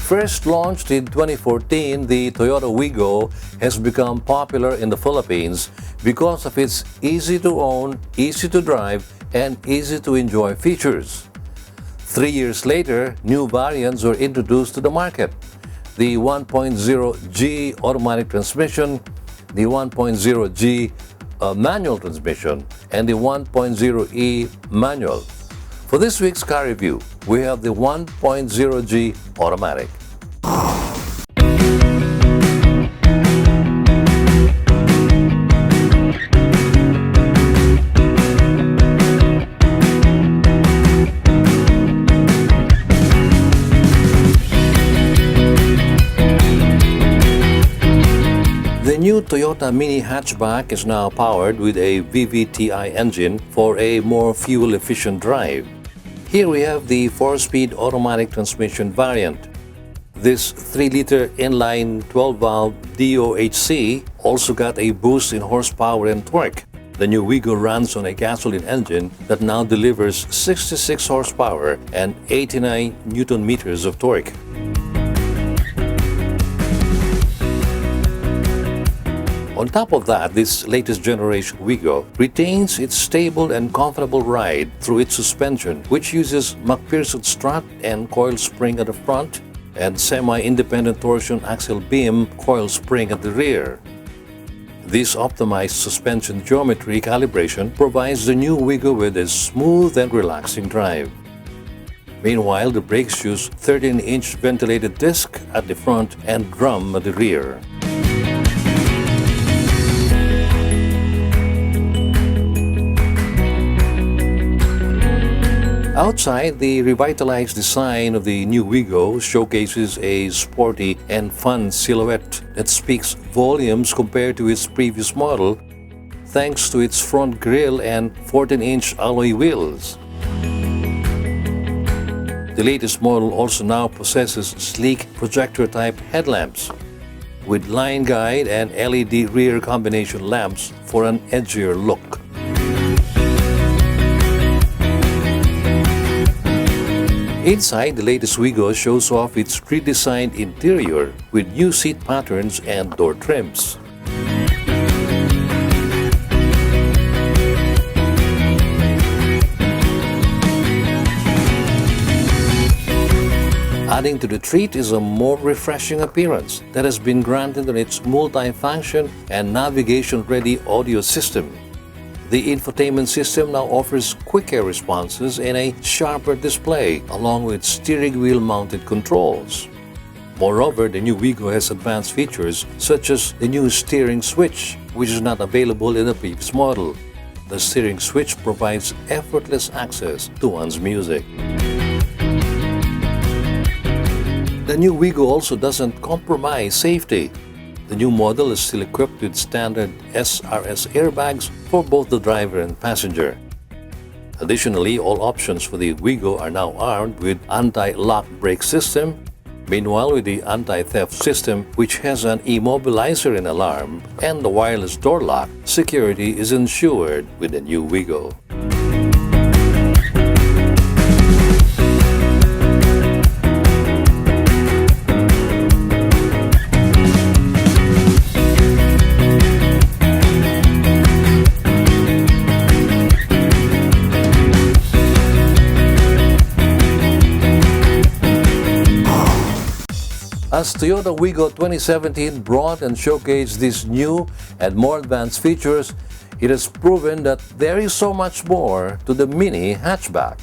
First launched in 2014, the Toyota Wigo has become popular in the Philippines because of its easy-to-own, easy-to-drive, and easy-to-enjoy features. 3 years later, new variants were introduced to the market: the 1.0G automatic transmission, the 1.0G manual transmission, and the 1.0E manual. For this week's car review, we have the 1.0G automatic. The new Toyota Mini hatchback is now powered with a VVT-I engine for a more fuel-efficient drive. Here we have the 4-speed automatic transmission variant. This 3-liter inline 12-valve DOHC also got a boost in horsepower and torque. The new Wigo runs on a gasoline engine that now delivers 66 horsepower and 89 Newton-meters of torque. On top of that, this latest generation Wigo retains its stable and comfortable ride through its suspension, which uses MacPherson Strut and Coil Spring at the front and Semi-Independent Torsion Axle Beam Coil Spring at the rear. This optimized suspension geometry calibration provides the new Wigo with a smooth and relaxing drive. Meanwhile, the brakes use 13-inch ventilated disc at the front and drum at the rear. Outside, the revitalized design of the new Wigo showcases a sporty and fun silhouette that speaks volumes compared to its previous model, thanks to its front grille and 14-inch alloy wheels. The latest model also now possesses sleek projector-type headlamps with line guide and LED rear combination lamps for an edgier look. Inside, the latest Wigo shows off its redesigned interior with new seat patterns and door trims. Adding to the treat is a more refreshing appearance that has been granted on its multi-function and navigation-ready audio system. The infotainment system now offers quicker responses and a sharper display, along with steering wheel mounted controls. Moreover, the new Wigo has advanced features such as the new steering switch, which is not available in the previous model. The steering switch provides effortless access to one's music. The new Wigo also doesn't compromise safety. The new model is still equipped with standard SRS airbags for both the driver and passenger. Additionally, all options for the Wigo are now armed with anti-lock brake system. Meanwhile, with the anti-theft system, which has an immobilizer and alarm, and the wireless door lock, security is ensured with the new Wigo. As Toyota Wigo 2017 brought and showcased these new and more advanced features, it has proven that there is so much more to the Mini hatchback.